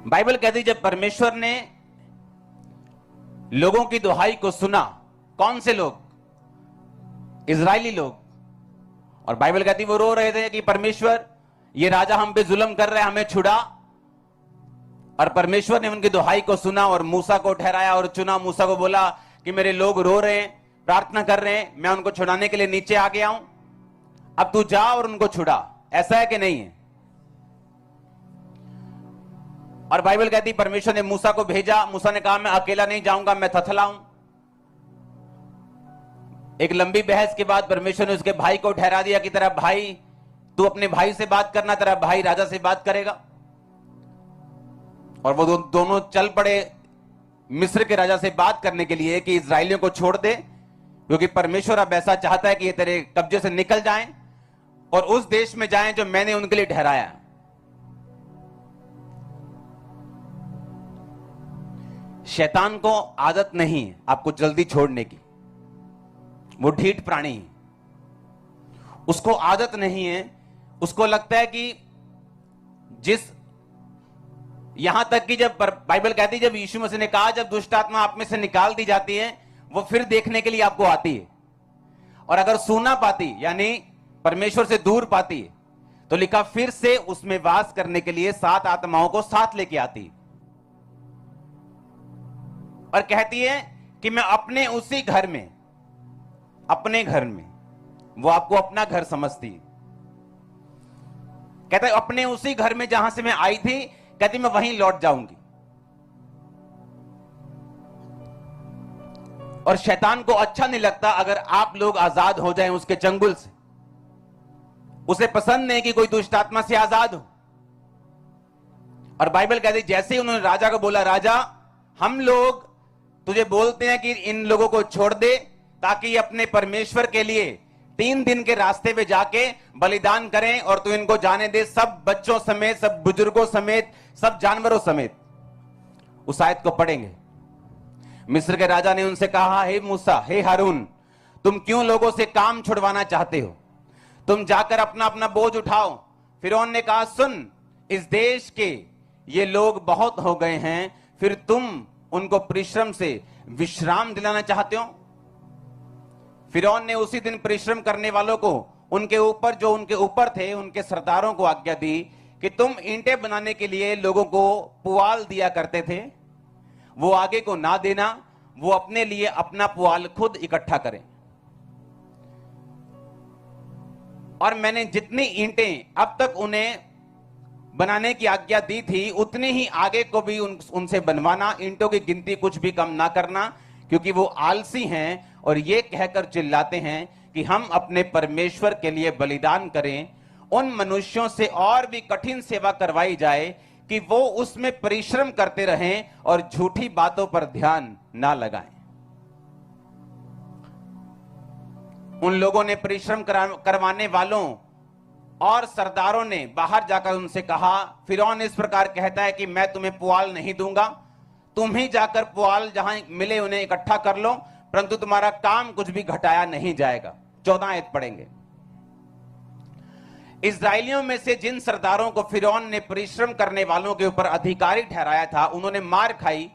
Bible कहती है जब परमेश्वर ने लोगों की दुहाई को सुना, कौन से लोग? इजरायली लोग। और बाइबल कहती वो रो रहे थे कि परमेश्वर ये राजा हम पे जुल्म कर रहा है, हमें छुड़ा। और परमेश्वर ने उनकी दुहाई को सुना और मूसा को ठहराया और चुना। मूसा को बोला कि मेरे लोग रो रहे हैं, प्रार्थना कर रहे हैं, मैं उनको छुड़ाने के लिए नीचे आ गया हूं, अब तू जा और उनको छुड़ा। ऐसा है कि नहीं है? और बाइबल कहती परमेश्वर ने मूसा को भेजा। मूसा ने कहा मैं अकेला नहीं जाऊंगा, मैं थथला हूं। एक लंबी बहस के बाद परमेश्वर ने उसके भाई को ठहरा दिया कि तेरा भाई, तू अपने भाई से बात करना, तेरा भाई राजा से बात करेगा। और वो दोनों चल पड़े मिस्र के राजा से बात करने के लिए कि इजरायलियों को छोड़ दे, क्योंकि परमेश्वर अब ऐसा चाहता है कि ये तेरे कब्जे से निकल जाएं और उस देश में जाएं जो मैंने उनके लिए ठहराया। शैतान को आदत नहीं है आपको जल्दी छोड़ने की, वो ढीठ प्राणी है, उसको आदत नहीं है। उसको लगता है कि यहां तक कि जब बाइबल कहती है जब यीशु मसीह ने कहा जब दुष्ट आत्मा आप में से निकाल दी जाती है वो फिर देखने के लिए आपको आती है, और अगर सूना पाती यानी परमेश्वर से दूर पाती है तो लिखा फिर से उसमें वास करने के लिए 7 आत्माओं को साथ लेके आती है और कहती है कि मैं अपने उसी घर में, अपने घर में, वो आपको अपना घर समझती है। कहता है अपने उसी घर में जहां से मैं आई थी, कहती मैं वहीं लौट जाऊंगी। और शैतान को अच्छा नहीं लगता अगर आप लोग आजाद हो जाएं उसके चंगुल से। उसे पसंद नहीं कि कोई दुष्ट आत्मा से आजाद हो। और बाइबल कहती जैसे ही उन्होंने राजा को बोला, राजा हम लोग तुझे बोलते हैं कि इन लोगों को छोड़ दे ताकि अपने परमेश्वर के लिए 3 दिन के रास्ते पे जाके बलिदान करें और तू इनको जाने दे, सब बच्चों समेत, सब बुजुर्गों समेत, सब जानवरों समेत। उस आयत को पढ़ेंगे। मिस्र के राजा ने उनसे कहा, हे मूसा, हे हारून, तुम क्यों लोगों से काम छुड़वाना चाहते हो? तुम जाकर अपना अपना बोझ उठाओ। फिरौन ने कहा, सुन, इस देश के ये लोग बहुत हो गए हैं, फिर तुम उनको परिश्रम से विश्राम दिलाना चाहते हो? फिरौन ने उसी दिन परिश्रम करने वालों को, उनके ऊपर जो उनके ऊपर थे, उनके सरदारों को आज्ञा दी कि तुम ईंटें बनाने के लिए लोगों को पुआल दिया करते थे, वो आगे को ना देना, वो अपने लिए अपना पुआल खुद इकट्ठा करें। और मैंने जितनी ईंटें अब तक उन्हें बनाने की आज्ञा दी थी उतनी ही आगे को भी उनसे बनवाना, ईंटों की गिनती कुछ भी कम ना करना, क्योंकि वो आलसी हैं और ये कहकर चिल्लाते हैं कि हम अपने परमेश्वर के लिए बलिदान करें। उन मनुष्यों से और भी कठिन सेवा करवाई जाए कि वो उसमें परिश्रम करते रहें और झूठी बातों पर ध्यान ना लगाएं। उन लोगों ने परिश्रम करवाने वालों और सरदारों ने बाहर जाकर उनसे कहा, फिरौन इस प्रकार कहता है कि मैं तुम्हें पुआल नहीं दूंगा, तुम ही जाकर पुआल जहां मिले उन्हें इकट्ठा कर लो, परंतु तुम्हारा काम कुछ भी घटाया नहीं जाएगा। 14 आयत पढ़ेंगे। इस्राएलियों में से जिन सरदारों को फिरौन ने परिश्रम करने वालों के ऊपर अधिकारी ठहराया था, उन्होंने मार खाई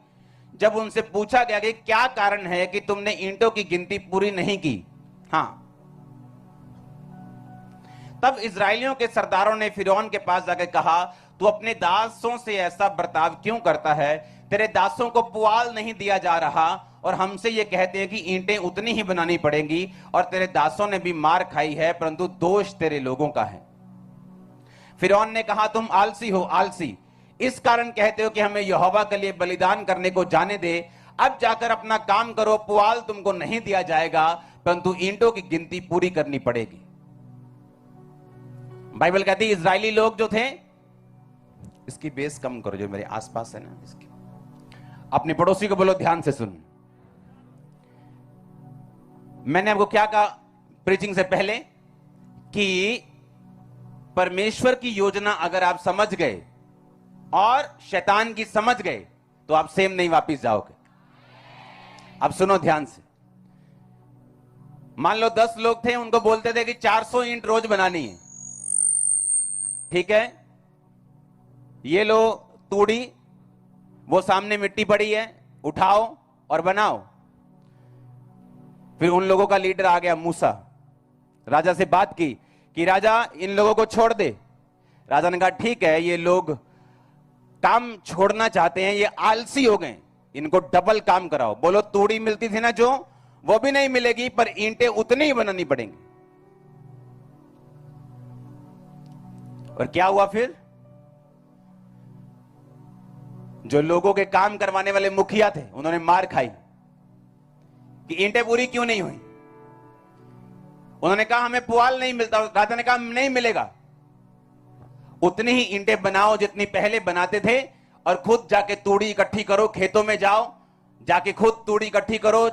जब उनसे पूछा गया कि क्या कारण है कि तुमने ईंटों की गिनती पूरी नहीं की। हाँ, तब इस्राएलियों के सरदारों ने फिरौन के पास जाकर कहा, तू अपने दासों से ऐसा बर्ताव क्यों करता है? तेरे दासों को पुआल नहीं दिया जा रहा और हमसे ये कहते हैं कि ईंटें उतनी ही बनानी पड़ेंगी, और तेरे दासों ने भी मार खाई है, परंतु दोष तेरे लोगों का है। फिरौन ने कहा, तुम आलसी हो, आलसी, इस कारण कहते हो कि हमें यहोवा के लिए बलिदान करने को जाने दे। अब जाकर अपना काम करो, पुआल तुमको नहीं दिया जाएगा, परंतु ईंटों की गिनती पूरी करनी पड़ेगी। बाइबल कहती है इजरायली लोग जो थे, इसकी बेस कम करो जो मेरे आसपास है ना, इसकी अपने पड़ोसी को बोलो ध्यान से सुन। मैंने आपको क्या कहा प्रीचिंग से पहले कि परमेश्वर की योजना अगर आप समझ गए और शैतान की समझ गए तो आप सेम नहीं वापस जाओगे। अब सुनो ध्यान से। मान लो 10 लोग थे, उनको बोलते थे कि 400 ईंट रोज बनानी है, ठीक है, ये लो तूड़ी वो सामने मिट्टी पड़ी है, उठाओ और बनाओ। फिर उन लोगों का लीडर आ गया मूसा, राजा से बात की कि राजा इन लोगों को छोड़ दे। राजा ने कहा ठीक है, ये लोग काम छोड़ना चाहते हैं, ये आलसी हो गए, इनको डबल काम कराओ। बोलो तूड़ी मिलती थी ना जो, वो भी नहीं मिलेगी, पर ईंटें उतनी ही बनानी पड़ेंगी। और क्या हुआ फिर? जो लोगों के काम करवाने वाले मुखिया थे, उन्होंने मार खाई कि ईंटें पूरी क्यों नहीं हुई। उन्होंने कहा हमें पुआल नहीं मिलता। राजा ने कहा नहीं मिलेगा, उतनी ही ईंटें बनाओ जितनी पहले बनाते थे, और खुद जाके तूड़ी इकट्ठी करो, खेतों में जाओ, जाके खुद तूड़ी इकट्ठी करो,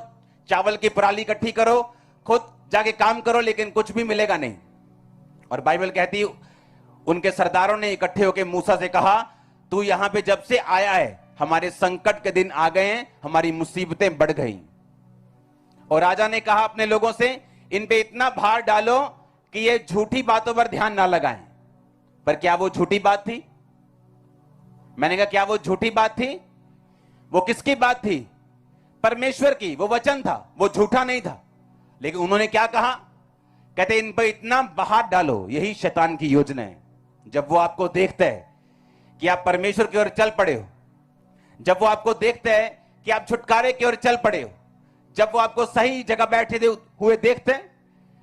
चावल की पराली इकट्ठी करो, खुद जाके काम करो, लेकिन कुछ भी मिलेगा नहीं। और बाइबल कहती उनके सरदारों ने इकट्ठे होकर मूसा से कहा तू यहां पे जब से आया है, हमारे संकट के दिन आ गए हैं, हमारी मुसीबतें बढ़ गई। और राजा ने कहा अपने लोगों से इन पे इतना भार डालो कि ये झूठी बातों पर ध्यान ना लगाएं। पर क्या वो झूठी बात थी? मैंने कहा क्या वो झूठी बात थी? वो किसकी बात थी? परमेश्वर की। वो वचन था, वो झूठा नहीं था। लेकिन उन्होंने क्या कहा? कहते इन पर इतना भार डालो। यही शैतान की योजना है। जब वो आपको देखता है कि आप परमेश्वर की ओर चल पड़े हो, जब वो आपको देखता है कि आप छुटकारे की ओर चल पड़े हो, जब वो आपको सही जगह बैठे हुए देखते हैं,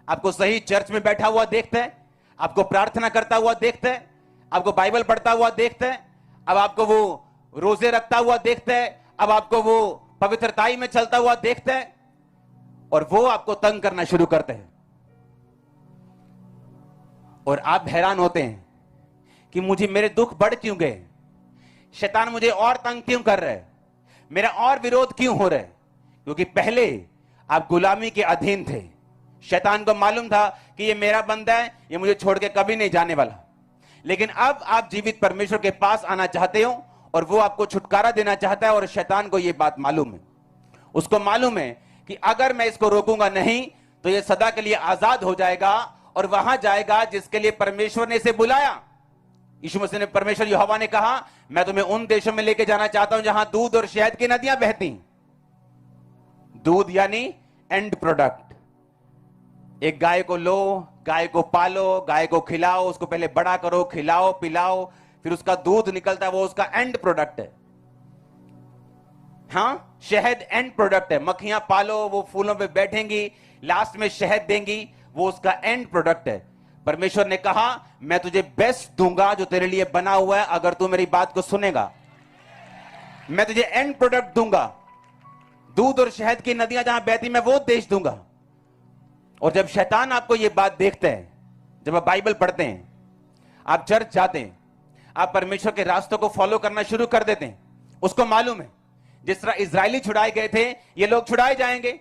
आपको सही चर्च में बैठा हुआ देखते हैं, आपको प्रार्थना करता हुआ देखते हैं, आपको बाइबल पढ़ता हुआ देखते हैं, अब आपको वो रोजे रखता हुआ देखते हैं, अब आपको वो पवित्रताई में चलता हुआ देखते हैं, और वो आपको तंग करना शुरू करते हैं। और आप हैरान होते हैं कि मुझे मेरे दुख बढ़ क्यों गए, शैतान मुझे और तंग क्यों कर रहा है, मेरा और विरोध क्यों हो रहा है। क्योंकि पहले आप गुलामी के अधीन थे। शैतान को मालूम था कि ये मेरा बंदा है, ये मुझे छोड़ के कभी नहीं जाने वाला। लेकिन अब आप जीवित परमेश्वर के पास आना चाहते हो, और वो आपको छुटकारा देना चाहता है। और शैतान को ये बात मालूम है, उसको मालूम है कि अगर मैं इसको रोकूंगा नहीं तो ये सदा के लिए आजाद हो जाएगा और वहां जाएगा जिसके लिए परमेश्वर ने इसे बुलाया। यीशु मसीह ने, परमेश्वर यहोवा ने कहा मैं तुम्हें उन देशों में लेके जाना चाहता हूं जहां दूध और शहद की नदियां बहती। दूध यानी एंड प्रोडक्ट। एक गाय को लो, गाय को पालो, गाय को खिलाओ, उसको पहले बड़ा करो, खिलाओ पिलाओ, फिर उसका दूध निकलता है, वो उसका एंड प्रोडक्ट है। हाँ, शहद एंड प्रोडक्ट है। मक्खियां पालो, वो फूलों पे बैठेंगी, लास्ट में शहद देंगी, वो उसका एंड प्रोडक्ट है। परमेश्वर ने कहा मैं तुझे बेस्ट दूंगा जो तेरे लिए बना हुआ है, अगर तू मेरी बात को सुनेगा। मैं तुझे एंड प्रोडक्ट दूंगा, दूध और शहद की नदियां जहां बहती, मैं वो देश दूंगा। और जब शैतान आपको ये बात देखते हैं, जब आप बाइबल पढ़ते हैं, आप चर्च जाते हैं, आप परमेश्वर के रास्तों को फॉलो करना शुरू कर देते हैं, उसको मालूम है जिस तरह इजरायली छुड़ाए गए थे, ये लोग छुड़ाए जाएंगे।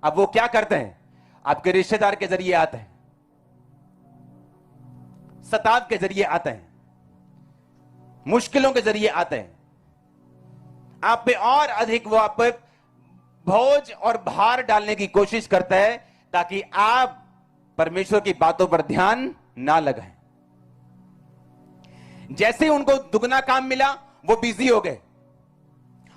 अब वो क्या करते हैं? आपके रिश्तेदार के जरिए आते हैं, सताव के जरिए आते हैं, मुश्किलों के जरिए आते हैं। आप पे और अधिक वो आप पे बोझ और भार डालने की कोशिश करता है ताकि आप परमेश्वर की बातों पर ध्यान ना लगाएं। जैसे उनको दुगना काम मिला, वो बिजी हो गए।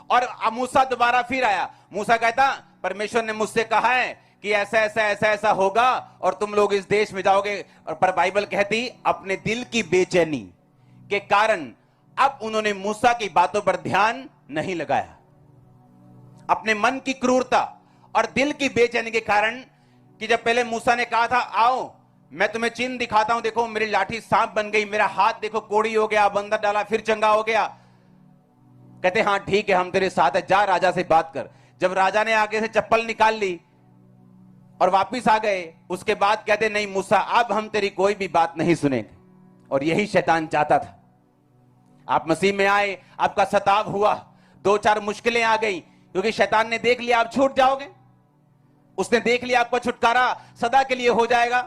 और मूसा दोबारा फिर आया। मूसा कहता परमेश्वर ने मुझसे कहा है कि ऐसा ऐसा ऐसा ऐसा होगा और तुम लोग इस देश में जाओगे। और पर बाइबल कहती अपने दिल की बेचैनी के कारण अब उन्होंने मूसा की बातों पर ध्यान नहीं लगाया। अपने मन की क्रूरता और दिल की बेचैनी के कारण, कि जब पहले मूसा ने कहा था आओ मैं तुम्हें चिन्ह दिखाता हूं, देखो मेरी लाठी सांप बन गई, मेरा हाथ देखो कोड़ी हो गया, बंदर डाला फिर चंगा हो गया। कहते हाँ ठीक है हम तेरे साथ है, जा राजा से बात कर। जब राजा ने आगे से चप्पल निकाल ली और वापिस आ गए, उसके बाद कहते नहीं मूसा अब हम तेरी कोई भी बात नहीं सुनेंगे। और यही शैतान चाहता था। आप मसीह में आए, आपका सताव हुआ, 2-4 मुश्किलें आ गई, क्योंकि शैतान ने देख लिया आप छूट जाओगे। उसने देख लिया आपका छुटकारा सदा के लिए हो जाएगा।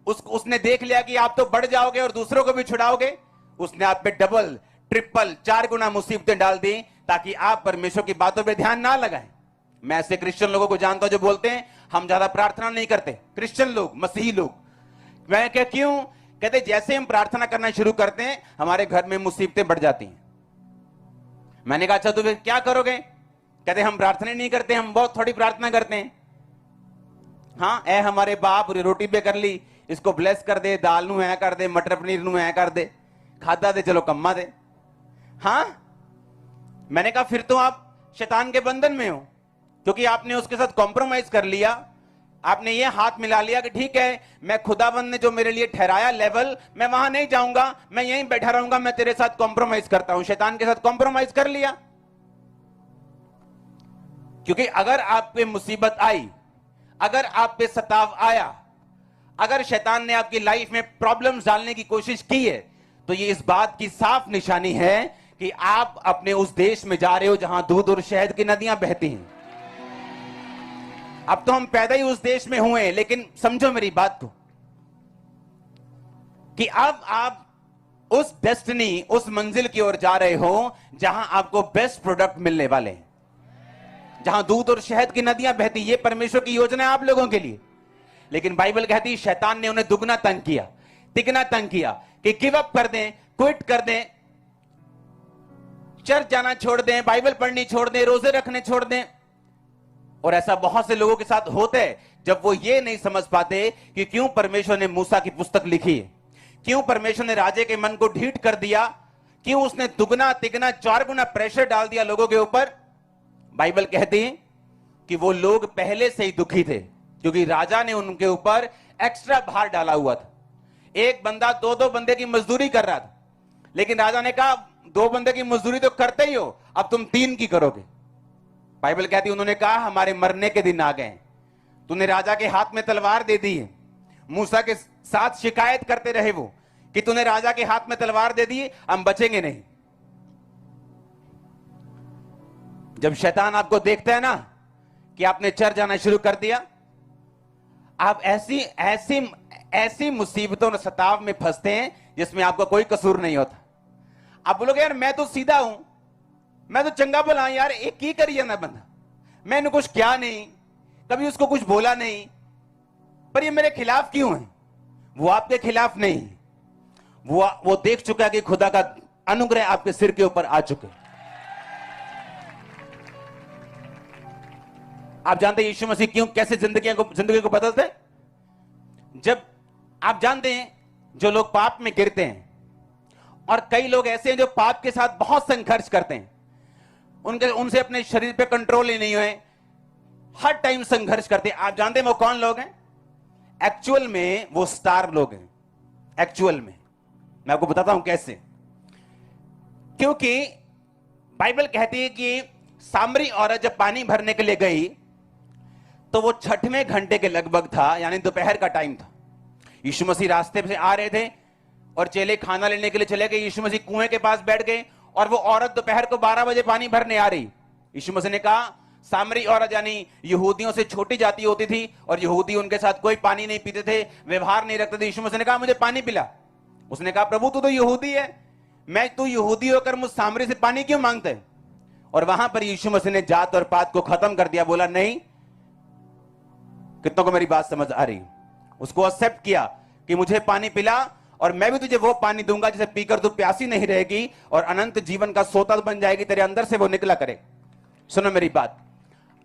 उसने देख लिया कि आप तो बढ़ जाओगे और दूसरों को भी छुड़ाओगे। उसने आप पे डबल ट्रिपल 4 गुना मुसीबतें डाल दी ताकि आप परमेश्वर की बातों पे ध्यान ना लगाएं। मैं ऐसे क्रिश्चियन लोगों को जानता हूं जो बोलते हैं हम ज्यादा प्रार्थना नहीं करते। क्रिश्चियन लोग, मसीही लोग। मैं क्या क्यों? कहते जैसे हम प्रार्थना करना शुरू करते हैं हमारे घर में मुसीबतें बढ़ जाती हैं, मैंने कहा अच्छा तो फिर क्या करोगे? कहते हम प्रार्थना नहीं करते, हम बहुत थोड़ी प्रार्थना करते हैं। हाँ, ए हमारे बाप रोटी पे कर ली, इसको ब्लेस कर दे, दाल नू है कर दे, मटर पनीर नू है कर दे, खाता दे, चलो कम्मा दे। हाँ, मैंने कहा फिर तो आप शैतान के बंधन में हो, क्योंकि आपने उसके साथ कॉम्प्रोमाइज कर लिया। आपने ये हाथ मिला लिया कि ठीक है, मैं खुदाबंद ने जो मेरे लिए ठहराया लेवल, मैं वहां नहीं जाऊंगा, मैं यहीं बैठा रहूंगा, मैं तेरे साथ कॉम्प्रोमाइज करता हूं। शैतान के साथ कॉम्प्रोमाइज कर लिया। क्योंकि अगर आप पे मुसीबत आई, अगर आप पे सताव आया, अगर शैतान ने आपकी लाइफ में प्रॉब्लम्स डालने की कोशिश की है, तो ये इस बात की साफ निशानी है कि आप अपने उस देश में जा रहे हो जहां दूध और शहद की नदियां बहती हैं। अब तो हम पैदा ही उस देश में हुए, लेकिन समझो मेरी बात को कि अब आप उस डेस्टिनी, उस मंजिल की ओर जा रहे हो जहां आपको बेस्ट प्रोडक्ट मिलने वाले हैं, जहां दूध और शहद की नदियां बहती। ये परमेश्वर की योजना है आप लोगों के लिए। लेकिन बाइबल कहती है शैतान ने उन्हें दुगना तंग किया, तिगना तंग किया कि गिव अप कर दें, क्विट कर दें, चर्च जाना छोड़ दें, बाइबल पढ़नी छोड़ दें, रोजे रखने छोड़ दें। और ऐसा बहुत से लोगों के साथ होता है जब वो ये नहीं समझ पाते कि क्यों परमेश्वर ने मूसा की पुस्तक लिखी है, क्यों परमेश्वर ने राजे के मन को ढीठ कर दिया, क्यों उसने दुगना तिगना 4 गुना प्रेशर डाल दिया लोगों के ऊपर। बाइबल कहती है कि वो लोग पहले से ही दुखी थे, क्योंकि राजा ने उनके ऊपर एक्स्ट्रा भार डाला हुआ था। एक बंदा 2-2 बंदे की मजदूरी कर रहा था, लेकिन राजा ने कहा 2 बंदे की मजदूरी तो करते ही हो, अब तुम 3 की करोगे। बाइबल कहती है उन्होंने कहा हमारे मरने के दिन आ गए, तूने राजा के हाथ में तलवार दे दी है। मूसा के साथ शिकायत करते रहे वो कि तूने राजा के हाथ में तलवार दे दी, हम बचेंगे नहीं। जब शैतान आपको देखता है ना कि आपने चर्च जाना शुरू कर दिया, आप ऐसी ऐसी ऐसी मुसीबतों और सताव में फंसते हैं जिसमें आपका कोई कसूर नहीं होता। आप बोलोगे यार मैं तो सीधा हूं, मैं तो चंगा भला यार, एक की करिए ना बंदा, मैंने कुछ किया नहीं, कभी उसको कुछ बोला नहीं, पर ये मेरे खिलाफ क्यों है? वो आपके खिलाफ नहीं, वो देख चुका है कि खुदा का अनुग्रह आपके सिर के ऊपर आ चुके। आप जानते हैं यीशु मसीह क्यों कैसे जिंदगी को बदलते हैं? जब आप जानते हैं जो लोग पाप में गिरते हैं, और कई लोग ऐसे हैं जो पाप के साथ बहुत संघर्ष करते हैं, उनसे अपने शरीर पे कंट्रोल ही नहीं हुए, हर टाइम संघर्ष करते हैं। आप जानते हैं वो कौन लोग हैं? एक्चुअल में वो स्टार लोग हैं। एक्चुअल में मैं आपको बताता हूं कैसे। क्योंकि बाइबल कहती है कि सामरी औरत जब पानी भरने के लिए गई तो वो 6वें घंटे के लगभग था, यानी दोपहर का टाइम था। यीशु मसीह रास्ते से आ रहे थे और चेले खाना लेने के लिए चले गए। यीशु मसीह कुएं के पास बैठ गए और वो औरत दोपहर को 12 बजे पानी भरने आ रही। यीशु मसीह ने कहा, सामरी औरत यानी यहूदियों से छोटी जाति होती थी और यहूदी उनके साथ कोई पानी नहीं पीते थे, व्यवहार नहीं रखते थे। यीशु मसीह ने कहा मुझे पानी पिला। उसने कहा प्रभु तू तो यहूदी है, तू यहूदी होकर मुझ सामरी से पानी क्यों मांगते है? और वहां पर यीशु मसीह ने जात और पात को खत्म कर दिया। बोला नहीं, कितनों को मेरी बात समझ आ रही? उसको एक्सेप्ट किया कि मुझे पानी पिला और मैं भी तुझे वो पानी दूंगा जिसे पीकर तू प्यासी नहीं रहेगी और अनंत जीवन का सोता बन जाएगी, तेरे अंदर से वो निकला करे। सुनो मेरी बात।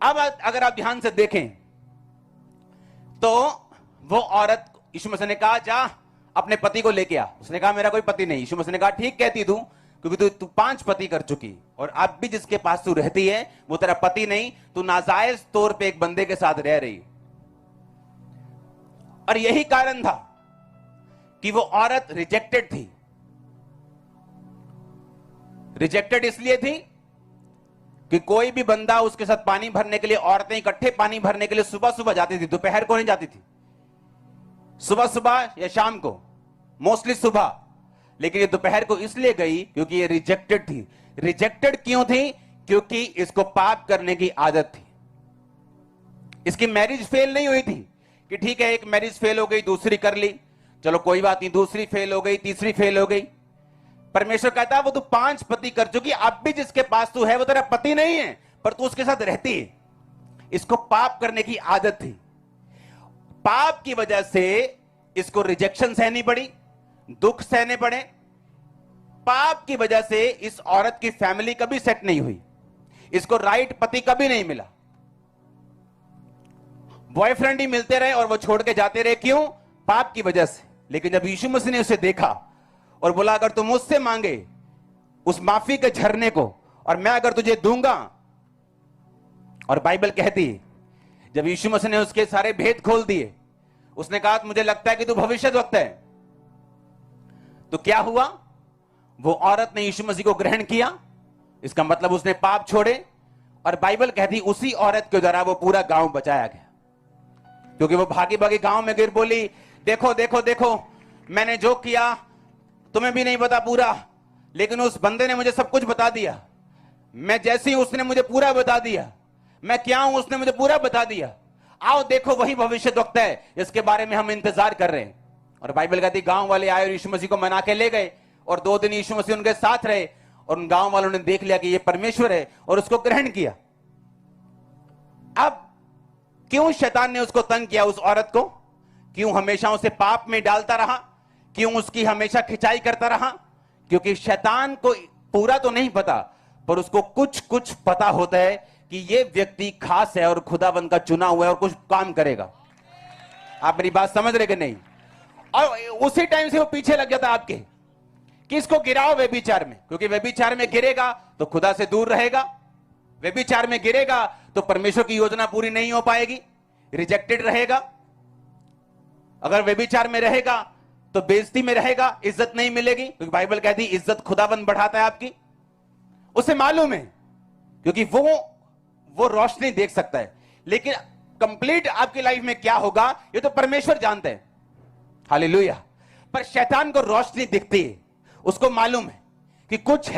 अब अगर आप ध्यान से देखें तो वो औरत, यीशु मसीह ने कहा जा अपने पति को लेके आ। उसने कहा मेरा कोई पति नहीं। यीशु मसीह ने कहा ठीक कहती तू, क्योंकि तू 5 पति कर चुकी और अब भी जिसके पास तू रहती है वो तेरा पति नहीं, तू नाजायज तौर पे एक बंदे के साथ रह रही। और यही कारण था कि वो औरत रिजेक्टेड थी। रिजेक्टेड इसलिए थी कि कोई भी बंदा उसके साथ पानी भरने के लिए, औरतें इकट्ठे पानी भरने के लिए सुबह सुबह जाती थी, दोपहर को नहीं जाती थी, सुबह सुबह या शाम को, मोस्टली सुबह। लेकिन ये दोपहर को इसलिए गई क्योंकि ये रिजेक्टेड थी। रिजेक्टेड क्यों थी? क्योंकि इसको पाप करने की आदत थी। इसकी मैरिज फेल नहीं हुई थी कि ठीक है एक मैरिज फेल हो गई, दूसरी कर ली, चलो कोई बात नहीं, दूसरी फेल हो गई, तीसरी फेल हो गई। परमेश्वर कहता है वो तू 5 पति कर चुकी, अब भी जिसके पास तू है वो तेरा पति नहीं है, पर तू उसके साथ रहती है। इसको पाप करने की आदत थी। पाप की वजह से इसको रिजेक्शन सहनी पड़ी, दुख सहने पड़े, पाप की वजह से इस औरत की फैमिली कभी सेट नहीं हुई, इसको राइट पति कभी नहीं मिला। बॉयफ्रेंड ही मिलते रहे और वो छोड़ के जाते रहे, क्यों? पाप की वजह से। लेकिन जब यीशु मसीह ने उसे देखा और बोला अगर तुम मुझसे मांगे उस माफी के झरने को और मैं अगर तुझे दूंगा, और बाइबल कहती है जब यीशु मसीह ने उसके सारे भेद खोल दिए, उसने कहा मुझे लगता है कि तू भविष्यद्वक्ता है। तो क्या हुआ? वो औरत ने यीशु मसीह को ग्रहण किया, इसका मतलब उसने पाप छोड़े, और बाइबल कहती उसी औरत के द्वारा वो पूरा गांव बचाया गया। क्योंकि वो भागी भागी गांव में गिर बोली, देखो देखो देखो मैंने जो किया तुम्हें भी नहीं पता पूरा, लेकिन उस बंदे ने मुझे सब कुछ बता दिया। मैं जैसी हूं उसने मुझे पूरा बता दिया, मैं क्या हूं उसने मुझे पूरा बता दिया। आओ देखो वही भविष्यद्वक्ता है जिसके बारे में हम इंतजार कर रहे हैं। और बाइबल कहती गांव वाले आए और यीशु मसीह को मना के ले गए, और 2 दिन यीशु मसीह उनके साथ रहे, और उन गांव वालों ने देख लिया कि ये परमेश्वर है और उसको ग्रहण किया। अब क्यों शैतान ने उसको तंग किया, उस औरत को? क्यों हमेशा उसे पाप में डालता रहा? क्यों उसकी हमेशा खिंचाई करता रहा? क्योंकि शैतान को पूरा तो नहीं पता, पर उसको कुछ कुछ पता होता है कि ये व्यक्ति खास है और खुदाबंद का चुना हुआ है और कुछ काम करेगा। आप मेरी बात समझ रहे कि नहीं? और उसी टाइम से वो पीछे लग जाता आपके कि इसको गिराओ व्यभिचार में, क्योंकि व्यभिचार में गिरेगा तो खुदा से दूर रहेगा, व्यभिचार में गिरेगा तो परमेश्वर की योजना पूरी नहीं हो पाएगी, रिजेक्टेड रहेगा। अगर व्यभिचार में रहेगा तो बेइज्जती में रहेगा, इज्जत नहीं मिलेगी, क्योंकि बाइबल कहती है इज्जत खुदाबंद बढ़ाता है आपकी। उसे मालूम है, क्योंकि वो रोशनी देख सकता है, लेकिन कंप्लीट आपकी लाइफ में क्या होगा ये तो परमेश्वर जानते हैं। हालेलुया। पर शैतान को रोशनी दिखती है, उसको मालूम है कि कुछ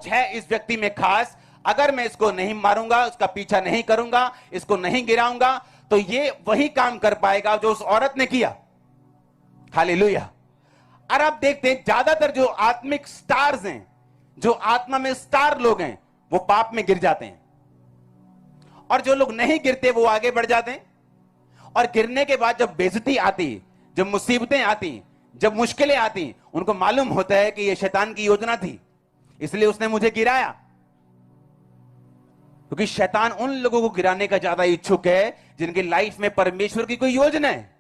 है इस व्यक्ति में खास। अगर मैं इसको नहीं मारूंगा, उसका पीछा नहीं करूंगा, इसको नहीं गिराऊंगा, तो ये वही काम कर पाएगा जो उस औरत ने किया। हालेलुया। और आप देखते हैं ज्यादातर जो आत्मिक स्टार्स हैं, जो आत्मा में स्टार लोग हैं, वो पाप में गिर जाते हैं, और जो लोग नहीं गिरते वो आगे बढ़ जाते हैं। और गिरने के बाद जब बेइज्जती आती, जब मुसीबतें आती, जब मुश्किलें आती, उनको मालूम होता है कि ये शैतान की योजना थी, इसलिए उसने मुझे गिराया। क्योंकि शैतान उन लोगों को गिराने का ज्यादा इच्छुक है जिनकी लाइफ में परमेश्वर की कोई योजना है।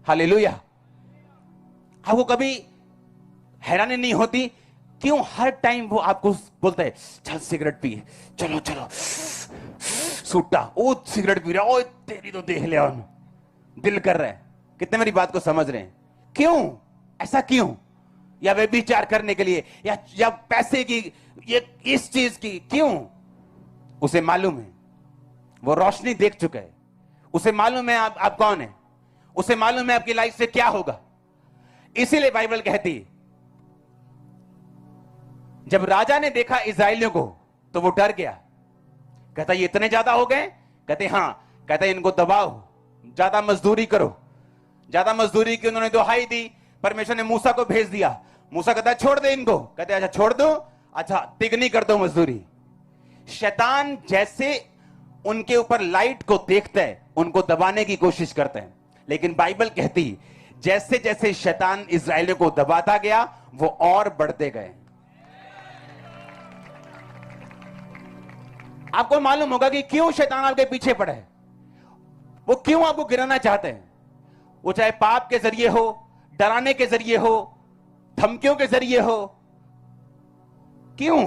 हालेलुया। आपको कभी हैरानी नहीं होती क्यों हर टाइम वो आपको बोलता है चल सिगरेट पी, चलो चलो सूटा, ओ सिगरेट पी रहा, ओ तेरी तो देख लिया, दिल कर रहा है। कितने मेरी बात को समझ रहे हैं? क्यों ऐसा क्यों? या वे विचार करने के लिए, या पैसे की, ये इस चीज की, क्यों? उसे मालूम है, वो रोशनी देख चुका है, उसे मालूम है आप कौन है, उसे मालूम है आपकी लाइफ से क्या होगा। इसीलिए बाइबल कहती है जब राजा ने देखा इस्राएलियों को तो वो डर गया। कहता ये इतने ज्यादा हो गए? कहते हाँ। कहता इनको दबाओ, ज्यादा मजदूरी करो। ज्यादा मजदूरी की उन्होंने दुहाई दी। परमेश्वर ने मूसा को भेज दिया। मूसा कहता छोड़ दे इनको। कहते अच्छा छोड़ दो, अच्छा तिगनी कर दो मजदूरी। शैतान जैसे उनके ऊपर लाइट को देखता है, उनको दबाने की कोशिश करते हैं। लेकिन बाइबल कहती जैसे जैसे शैतान इस्राएलियों को दबाता गया वो और बढ़ते गए। आपको मालूम होगा कि क्यों शैतान आपके पीछे पड़ा है, वो क्यों आपको गिराना चाहते हैं। वो चाहे पाप के जरिए हो, डराने के जरिए हो, धमकियों के जरिए हो। क्यों?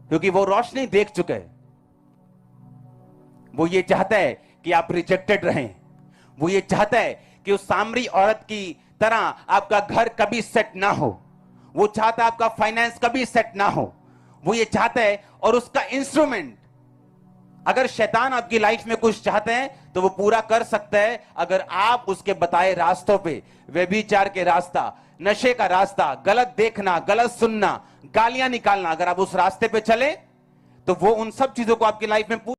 क्योंकि वो रोशनी देख चुके हैं। वो ये चाहता है कि आप रिजेक्टेड रहें। वो ये चाहता है कि उस सामरी औरत की तरह आपका घर कभी सेट ना हो। वो चाहता है आपका फाइनेंस कभी सेट ना हो। वो ये चाहता है, और उसका इंस्ट्रूमेंट, अगर शैतान आपकी लाइफ में कुछ चाहते हैं तो वो पूरा कर सकता है अगर आप उसके बताए रास्तों पे, व्यभिचार के रास्ता, नशे का रास्ता, गलत देखना, गलत सुनना, गालियां निकालना, अगर आप उस रास्ते पे चले तो वो उन सब चीजों को आपकी लाइफ में